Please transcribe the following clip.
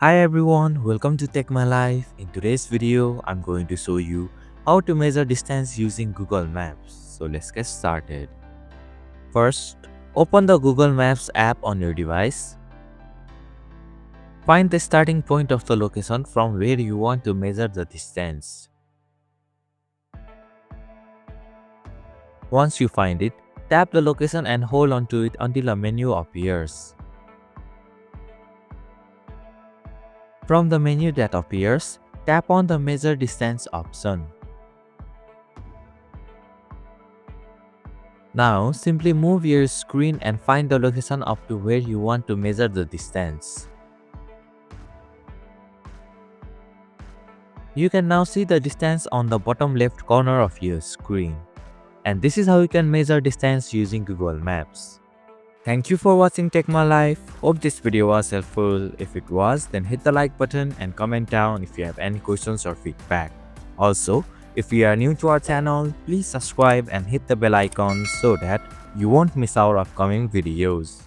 Hi everyone, welcome to Tech My Life. In today's video, I'm going to show you how to measure distance using Google Maps. So let's get started. First, open the Google Maps app on your device. Find the starting point of the location from where you want to measure the distance. Once you find it, tap the location and hold on to it until a menu appears. From the menu that appears, tap on the Measure Distance option. Now, simply move your screen and find the location up to where you want to measure the distance. You can now see the distance on the bottom left corner of your screen. And this is how you can measure distance using Google Maps. Thank you for watching Tech My Life. Hope this video was helpful. If it was, then hit the like button and comment down if you have any questions or feedback. Also, if you are new to our channel, please subscribe and hit the bell icon so that you won't miss our upcoming videos.